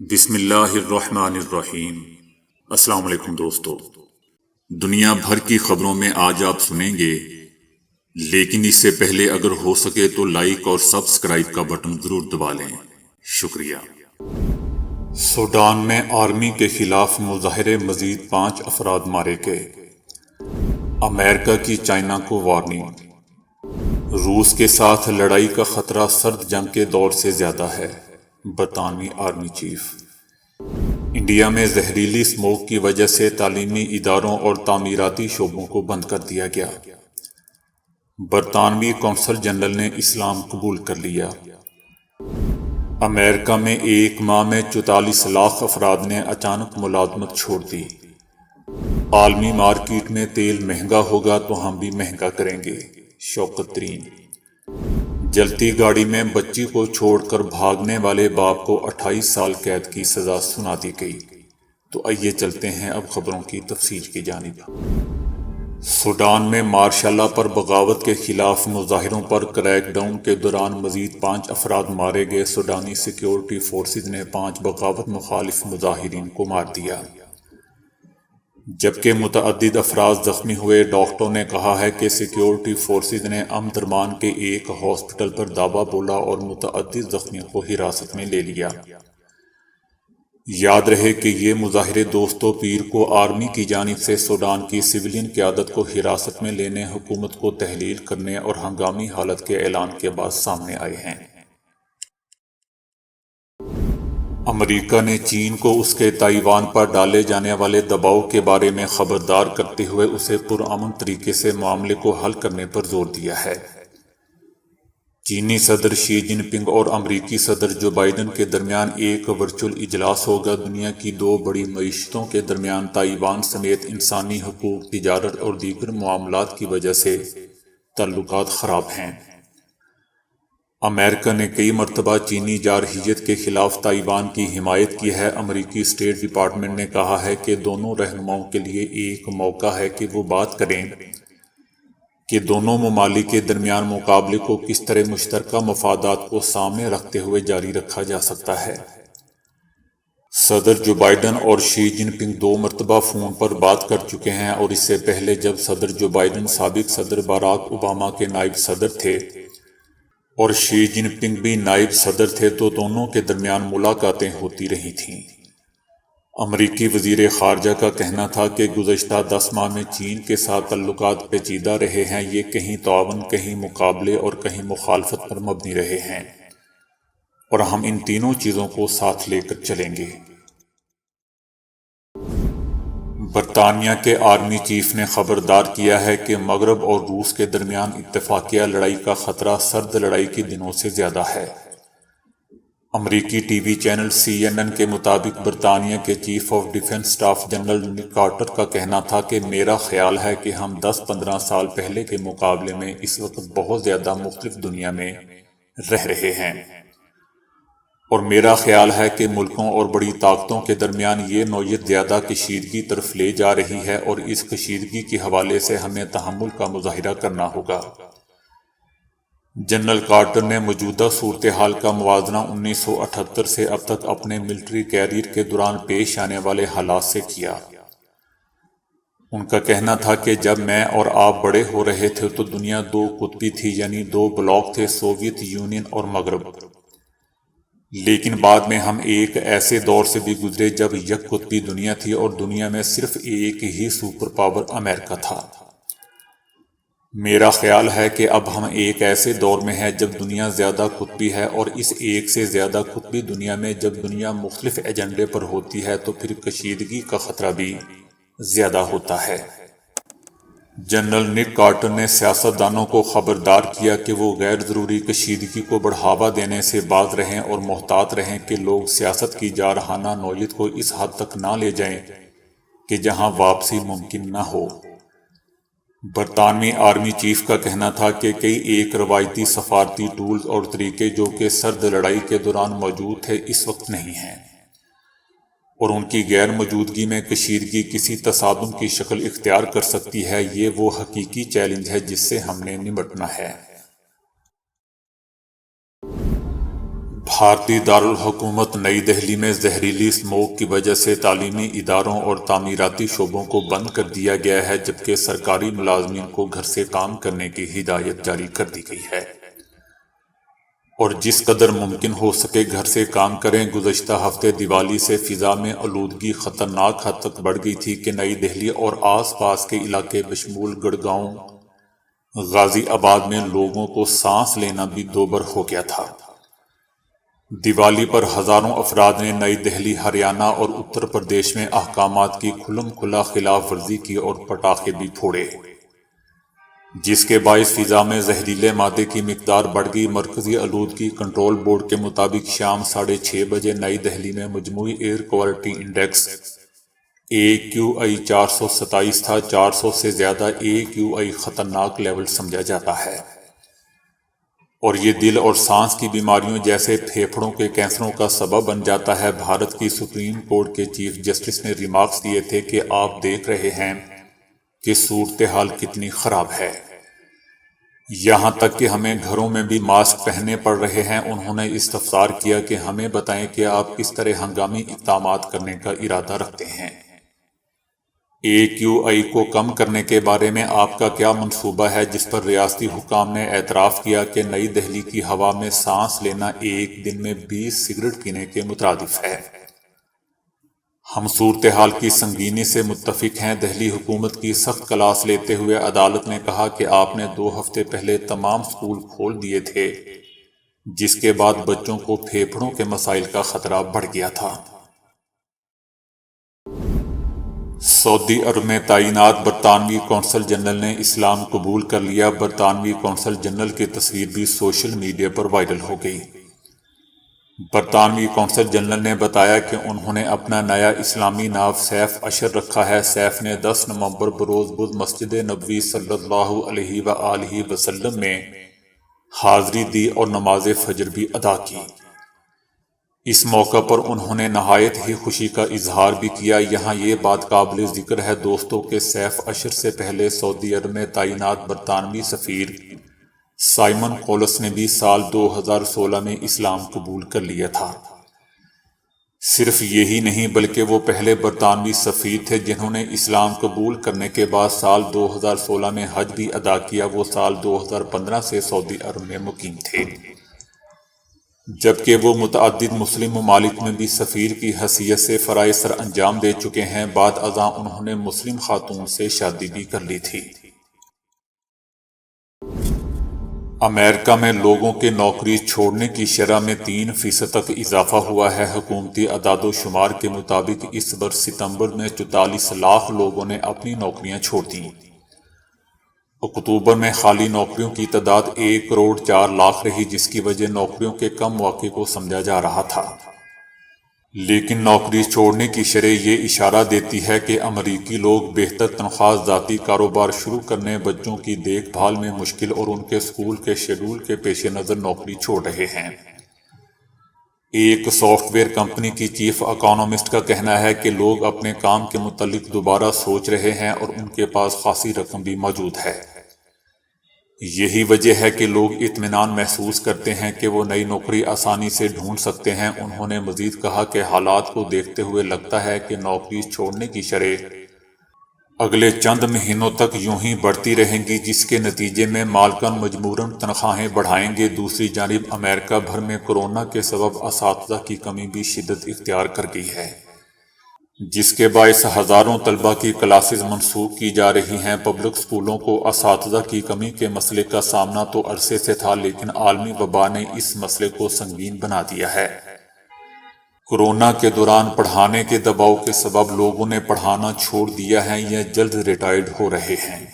بسم اللہ الرحمن الرحیم۔ السلام علیکم دوستو، دنیا بھر کی خبروں میں آج آپ سنیں گے، لیکن اس سے پہلے اگر ہو سکے تو لائک اور سبسکرائب کا بٹن ضرور دبا لیں۔ شکریہ۔ سوڈان میں آرمی کے خلاف مظاہرے، مزید 5 افراد مارے گئے۔ امریکہ کی چائنا کو وارننگ۔ روس کے ساتھ لڑائی کا خطرہ سرد جنگ کے دور سے زیادہ ہے، برطانوی آرمی چیف۔ انڈیا میں زہریلی اسموگ کی وجہ سے تعلیمی اداروں اور تعمیراتی شعبوں کو بند کر دیا گیا۔ برطانوی کونسل جنرل نے اسلام قبول کر لیا۔ امریکہ میں ایک ماہ میں 44 لاکھ افراد نے اچانک ملازمت چھوڑ دی۔ عالمی مارکیٹ میں تیل مہنگا ہوگا تو ہم بھی مہنگا کریں گے، شوکت ترین۔ جلتی گاڑی میں بچی کو چھوڑ کر بھاگنے والے باپ کو 28 سال قید کی سزا سنا دی گئی۔ تو آئیے چلتے ہیں اب خبروں کی تفصیل کی جانب۔ سوڈان میں مارشل لا پر بغاوت کے خلاف مظاہروں پر کریک ڈاؤن کے دوران مزید 5 افراد مارے گئے۔ سوڈانی سیکیورٹی فورسز نے 5 بغاوت مخالف مظاہرین کو مار دیا، جبکہ متعدد افراد زخمی ہوئے۔ ڈاکٹروں نے کہا ہے کہ سیکیورٹی فورسز نے امدرمان کے ایک ہاسپٹل پر دعویٰ بولا اور متعدد زخمیوں کو حراست میں لے لیا۔ یاد رہے کہ یہ مظاہرے دوستو پیر کو آرمی کی جانب سے سوڈان کی سویلین قیادت کو حراست میں لینے، حکومت کو تحلیل کرنے اور ہنگامی حالت کے اعلان کے بعد سامنے آئے ہیں۔ امریکہ نے چین کو اس کے تائیوان پر ڈالے جانے والے دباؤ کے بارے میں خبردار کرتے ہوئے اسے پرامن طریقے سے معاملے کو حل کرنے پر زور دیا ہے۔ چینی صدر شی جن پنگ اور امریکی صدر جو بائیڈن کے درمیان ایک ورچوئل اجلاس ہوگا۔ دنیا کی 2 بڑی معیشتوں کے درمیان تائیوان سمیت انسانی حقوق، تجارت اور دیگر معاملات کی وجہ سے تعلقات خراب ہیں۔ امریکہ نے کئی مرتبہ چینی جارحیت کے خلاف تائیوان کی حمایت کی ہے۔ امریکی اسٹیٹ ڈپارٹمنٹ نے کہا ہے کہ دونوں رہنماؤں کے لیے ایک موقع ہے کہ وہ بات کریں کہ دونوں ممالک کے درمیان مقابلے کو کس طرح مشترکہ مفادات کو سامنے رکھتے ہوئے جاری رکھا جا سکتا ہے۔ صدر جو بائیڈن اور شی جن پنگ 2 مرتبہ فون پر بات کر چکے ہیں، اور اس سے پہلے جب صدر جو بائیڈن سابق صدر باراک اوباما کے نائب صدر تھے اور شی جن پنگ بھی نائب صدر تھے تو دونوں کے درمیان ملاقاتیں ہوتی رہی تھیں۔ امریکی وزیر خارجہ کا کہنا تھا کہ گزشتہ 10 ماہ میں چین کے ساتھ تعلقات پیچیدہ رہے ہیں۔ یہ کہیں تعاون، کہیں مقابلے اور کہیں مخالفت پر مبنی رہے ہیں، اور ہم ان تینوں چیزوں کو ساتھ لے کر چلیں گے۔ برطانیہ کے آرمی چیف نے خبردار کیا ہے کہ مغرب اور روس کے درمیان اتفاقیہ لڑائی کا خطرہ سرد لڑائی کے دنوں سے زیادہ ہے۔ امریکی ٹی وی چینل CNN کے مطابق برطانیہ کے chief of defence staff general نک کارٹر کا کہنا تھا کہ میرا خیال ہے کہ ہم 10-15 سال پہلے کے مقابلے میں اس وقت بہت زیادہ مختلف دنیا میں رہ رہے ہیں، اور میرا خیال ہے کہ ملکوں اور بڑی طاقتوں کے درمیان یہ نوعیت زیادہ کشیدگی طرف لے جا رہی ہے، اور اس کشیدگی کے حوالے سے ہمیں تحمل کا مظاہرہ کرنا ہوگا۔ جنرل کارٹر نے موجودہ صورتحال کا موازنہ 1978 سے اب تک اپنے ملٹری کیریئر کے دوران پیش آنے والے حالات سے کیا۔ ان کا کہنا تھا کہ جب میں اور آپ بڑے ہو رہے تھے تو دنیا 2 قطبی تھی، یعنی 2 بلاک تھے، سوویت یونین اور مغرب۔ لیکن بعد میں ہم ایک ایسے دور سے بھی گزرے جب یک قطبی دنیا تھی اور دنیا میں صرف ایک ہی سپر پاور امریکہ تھا۔ میرا خیال ہے کہ اب ہم ایک ایسے دور میں ہیں جب دنیا زیادہ قطبی ہے، اور اس ایک سے زیادہ قطبی دنیا میں جب دنیا مختلف ایجنڈے پر ہوتی ہے تو پھر کشیدگی کا خطرہ بھی زیادہ ہوتا ہے۔ جنرل نک کارٹر نے سیاستدانوں کو خبردار کیا کہ وہ غیر ضروری کشیدگی کو بڑھاوا دینے سے باز رہیں اور محتاط رہیں کہ لوگ سیاست کی جارحانہ نوعیت کو اس حد تک نہ لے جائیں کہ جہاں واپسی ممکن نہ ہو۔ برطانوی آرمی چیف کا کہنا تھا کہ کئی ایک روایتی سفارتی ٹولز اور طریقے جو کہ سرد لڑائی کے دوران موجود تھے اس وقت نہیں ہیں، اور ان کی غیر موجودگی میں کشیدگی کسی تصادم کی شکل اختیار کر سکتی ہے۔ یہ وہ حقیقی چیلنج ہے جس سے ہم نے نمٹنا ہے۔ بھارتی دارالحکومت نئی دہلی میں زہریلی اسموگ کی وجہ سے تعلیمی اداروں اور تعمیراتی شعبوں کو بند کر دیا گیا ہے، جبکہ سرکاری ملازمین کو گھر سے کام کرنے کی ہدایت جاری کر دی گئی ہے اور جس قدر ممکن ہو سکے گھر سے کام کریں۔ گزشتہ ہفتے دیوالی سے فضا میں آلودگی خطرناک حد تک بڑھ گئی تھی کہ نئی دہلی اور آس پاس کے علاقے بشمول گڑگاؤں، غازی آباد میں لوگوں کو سانس لینا بھی دوبر ہو گیا تھا۔ دیوالی پر ہزاروں افراد نے نئی دہلی، ہریانہ اور اتر پردیش میں احکامات کی کھلم کھلا خلاف ورزی کی اور پٹاخے بھی پھوڑے، جس کے باعث فضا میں زہریلے مادے کی مقدار بڑھ گئی۔ مرکزی آلودگی کنٹرول بورڈ کے مطابق شام 6:30 بجے نئی دہلی میں مجموعی ایئر کوالٹی انڈیکس AQI 427 تھا۔ 400 سے زیادہ AQI خطرناک لیول سمجھا جاتا ہے اور یہ دل اور سانس کی بیماریوں جیسے پھیپھڑوں کے کینسروں کا سبب بن جاتا ہے۔ بھارت کی سپریم کورٹ کے چیف جسٹس نے ریمارکس دیے تھے کہ آپ دیکھ رہے ہیں کہ صورتحال کتنی خراب ہے، یہاں تک کہ ہمیں گھروں میں بھی ماسک پہننے پڑ رہے ہیں۔ انہوں نے استفسار کیا کہ ہمیں بتائیں کہ آپ کس طرح ہنگامی اقدامات کرنے کا ارادہ رکھتے ہیں۔ AQI کو کم کرنے کے بارے میں آپ کا کیا منصوبہ ہے، جس پر ریاستی حکام نے اعتراف کیا کہ نئی دہلی کی ہوا میں سانس لینا ایک دن میں 20 سگریٹ پینے کے مترادف ہے۔ ہم صورتحال کی سنگینی سے متفق ہیں۔ دہلی حکومت کی سخت کلاس لیتے ہوئے عدالت نے کہا کہ آپ نے 2 ہفتے پہلے تمام اسکول کھول دیے تھے، جس کے بعد بچوں کو پھیپھڑوں کے مسائل کا خطرہ بڑھ گیا تھا۔ سعودی عرب میں تعینات برطانوی قونصل جنرل نے اسلام قبول کر لیا۔ برطانوی قونصل جنرل کی تصویر بھی سوشل میڈیا پر وائرل ہو گئی۔ برطانوی قونصل جنرل نے بتایا کہ انہوں نے اپنا نیا اسلامی نام سیف اشر رکھا ہے۔ سیف نے 10 نومبر بروز بدھ مسجد نبوی صلی اللہ علیہ وآلہ وسلم میں حاضری دی اور نماز فجر بھی ادا کی۔ اس موقع پر انہوں نے نہایت ہی خوشی کا اظہار بھی کیا۔ یہاں یہ بات قابل ذکر ہے دوستو کہ سیف اشر سے پہلے سعودی عرب میں تعینات برطانوی سفیر سائمن کولس نے بھی سال 2016 میں اسلام قبول کر لیا تھا۔ صرف یہی نہیں بلکہ وہ پہلے برطانوی سفیر تھے جنہوں نے اسلام قبول کرنے کے بعد سال 2016 میں حج بھی ادا کیا۔ وہ سال 2015 سے سعودی عرب میں مقیم تھے، جبکہ وہ متعدد مسلم ممالک میں بھی سفیر کی حیثیت سے فرائض سر انجام دے چکے ہیں۔ بعد ازاں انہوں نے مسلم خاتون سے شادی بھی کر لی تھی۔ امریکہ میں لوگوں کے نوکری چھوڑنے کی شرح میں 3% تک اضافہ ہوا ہے۔ حکومتی اعداد و شمار کے مطابق اس برس ستمبر میں 44 لاکھ لوگوں نے اپنی نوکریاں چھوڑ دیں۔ اکتوبر میں خالی نوکریوں کی تعداد 1.4 کروڑ رہی، جس کی وجہ نوکریوں کے کم مواقع کو سمجھا جا رہا تھا۔ لیکن نوکری چھوڑنے کی شرح یہ اشارہ دیتی ہے کہ امریکی لوگ بہتر تنخواہ، ذاتی کاروبار شروع کرنے، بچوں کی دیکھ بھال میں مشکل اور ان کے اسکول کے شیڈول کے پیش نظر نوکری چھوڑ رہے ہیں۔ ایک سافٹ ویئر کمپنی کی چیف اکانومسٹ کا کہنا ہے کہ لوگ اپنے کام کے متعلق دوبارہ سوچ رہے ہیں اور ان کے پاس خاصی رقم بھی موجود ہے۔ یہی وجہ ہے کہ لوگ اطمینان محسوس کرتے ہیں کہ وہ نئی نوکری آسانی سے ڈھونڈ سکتے ہیں۔ انہوں نے مزید کہا کہ حالات کو دیکھتے ہوئے لگتا ہے کہ نوکری چھوڑنے کی شرح اگلے چند مہینوں تک یوں ہی بڑھتی رہیں گی، جس کے نتیجے میں مالکان مجبوراً تنخواہیں بڑھائیں گے۔ دوسری جانب امریکہ بھر میں کورونا کے سبب اساتذہ کی کمی بھی شدت اختیار کر گئی ہے، جس کے باعث ہزاروں طلبہ کی کلاسز منسوخ کی جا رہی ہیں۔ پبلک اسکولوں کو اساتذہ کی کمی کے مسئلے کا سامنا تو عرصے سے تھا، لیکن عالمی وبا نے اس مسئلے کو سنگین بنا دیا ہے۔ کورونا کے دوران پڑھانے کے دباؤ کے سبب لوگوں نے پڑھانا چھوڑ دیا ہے یا جلد ریٹائرڈ ہو رہے ہیں۔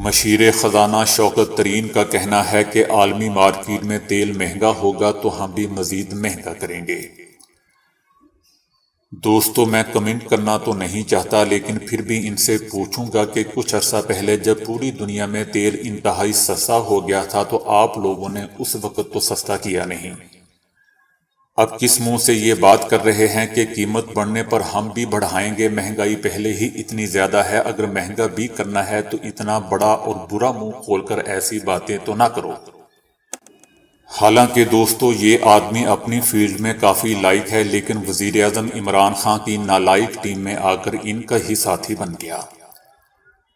مشیر خزانہ شوکت ترین کا کہنا ہے کہ عالمی مارکیٹ میں تیل مہنگا ہوگا تو ہم بھی مزید مہنگا کریں گے۔ دوستو میں کمنٹ کرنا تو نہیں چاہتا، لیکن پھر بھی ان سے پوچھوں گا کہ کچھ عرصہ پہلے جب پوری دنیا میں تیل انتہائی سستا ہو گیا تھا تو آپ لوگوں نے اس وقت تو سستا کیا نہیں۔ اب کس منہ سے یہ بات کر رہے ہیں کہ قیمت بڑھنے پر ہم بھی بڑھائیں گے؟ مہنگائی پہلے ہی اتنی زیادہ ہے، اگر مہنگا بھی کرنا ہے تو اتنا بڑا اور برا منہ کھول کر ایسی باتیں تو نہ کرو۔ حالانکہ دوستو یہ آدمی اپنی فیلڈ میں کافی لائق ہے، لیکن وزیراعظم عمران خان کی نالائق ٹیم میں آ کر ان کا ہی ساتھی بن گیا۔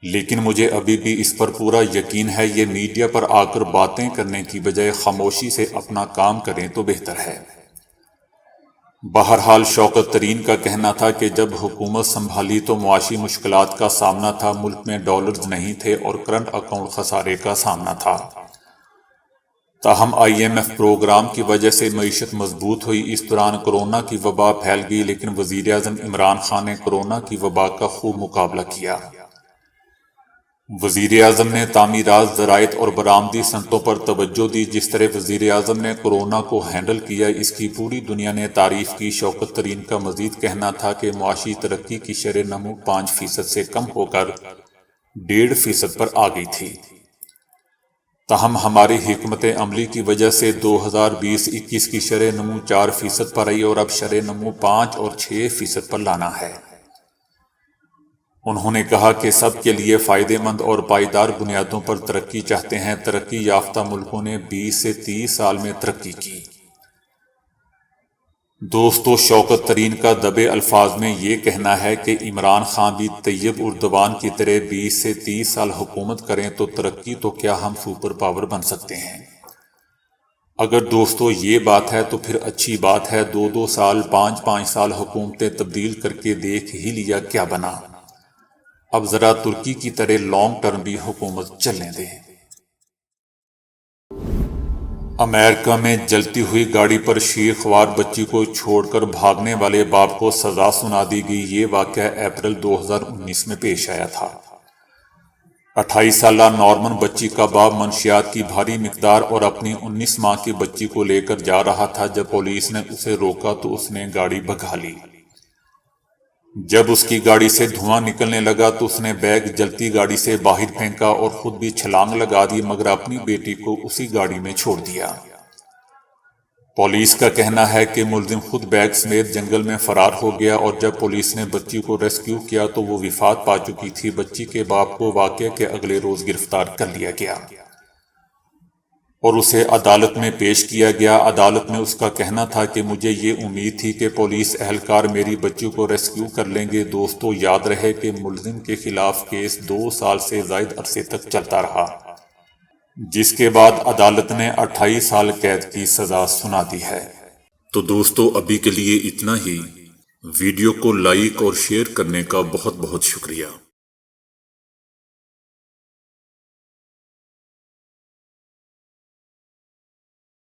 لیکن مجھے ابھی بھی اس پر پورا یقین ہے یہ میڈیا پر آ کر باتیں کرنے کی بجائے خاموشی سے اپنا کام کریں تو بہتر ہے۔ بہرحال شوکت ترین کا کہنا تھا کہ جب حکومت سنبھالی تو معاشی مشکلات کا سامنا تھا، ملک میں ڈالرز نہیں تھے اور کرنٹ اکاؤنٹ خسارے کا سامنا تھا۔ تاہم IMF پروگرام کی وجہ سے معیشت مضبوط ہوئی۔ اس دوران کورونا کی وبا پھیل گئی، لیکن وزیراعظم عمران خان نے کورونا کی وبا کا خوب مقابلہ کیا۔ وزیراعظم نے تعمیرات، زراعت اور برآمدی صنعتوں پر توجہ دی۔ جس طرح وزیراعظم نے کورونا کو ہینڈل کیا، اس کی پوری دنیا نے تعریف کی۔ شوکت ترین کا مزید کہنا تھا کہ معاشی ترقی کی شرح نمو 5% سے کم ہو کر 1.5% پر آ گئی تھی۔ تاہم ہماری حکمت عملی کی وجہ سے 2020-21 کی شرح نمو 4% پر آئی اور اب شرح نمو 5 اور 6% پر لانا ہے۔ انہوں نے کہا کہ سب کے لیے فائدہ مند اور پائیدار بنیادوں پر ترقی چاہتے ہیں۔ ترقی یافتہ ملکوں نے 20 سے 30 سال میں ترقی کی۔ دوستو شوکت ترین کا دبے الفاظ میں یہ کہنا ہے کہ عمران خان بھی طیب اردوان کی طرح 20 سے 30 سال حکومت کریں تو ترقی تو کیا ہم سپر پاور بن سکتے ہیں۔ اگر دوستو یہ بات ہے تو پھر اچھی بات ہے، 2 سال 5 سال حکومتیں تبدیل کر کے دیکھ ہی لیا کیا بنا۔ اب ذرا ترکی کی طرح لانگ ٹرم بھی حکومت چلنے دیں۔ امریکہ میں جلتی ہوئی گاڑی پر شیر خوار بچی کو چھوڑ کر بھاگنے والے باپ کو سزا سنا دی گئی۔ یہ واقعہ اپریل 2019 میں پیش آیا تھا۔ 28 سالہ نارمن بچی کا باپ منشیات کی بھاری مقدار اور اپنی 19 ماہ کی بچی کو لے کر جا رہا تھا۔ جب پولیس نے اسے روکا تو اس نے گاڑی بھگا لی۔ جب اس کی گاڑی سے دھواں نکلنے لگا تو اس نے بیگ جلتی گاڑی سے باہر پھینکا اور خود بھی چھلانگ لگا دی، مگر اپنی بیٹی کو اسی گاڑی میں چھوڑ دیا۔ پولیس کا کہنا ہے کہ ملزم خود بیگ سمیت جنگل میں فرار ہو گیا اور جب پولیس نے بچی کو ریسکیو کیا تو وہ وفات پا چکی تھی۔ بچی کے باپ کو واقعے کے اگلے روز گرفتار کر لیا گیا اور اسے عدالت میں پیش کیا گیا۔ عدالت میں اس کا کہنا تھا کہ مجھے یہ امید تھی کہ پولیس اہلکار میری بچی کو ریسکیو کر لیں گے۔ دوستو یاد رہے کہ ملزم کے خلاف کیس 2 سال سے زائد عرصے تک چلتا رہا، جس کے بعد عدالت نے 28 سال قید کی سزا سنا دی ہے۔ تو دوستو ابھی کے لیے اتنا ہی۔ ویڈیو کو لائک اور شیئر کرنے کا بہت بہت شکریہ۔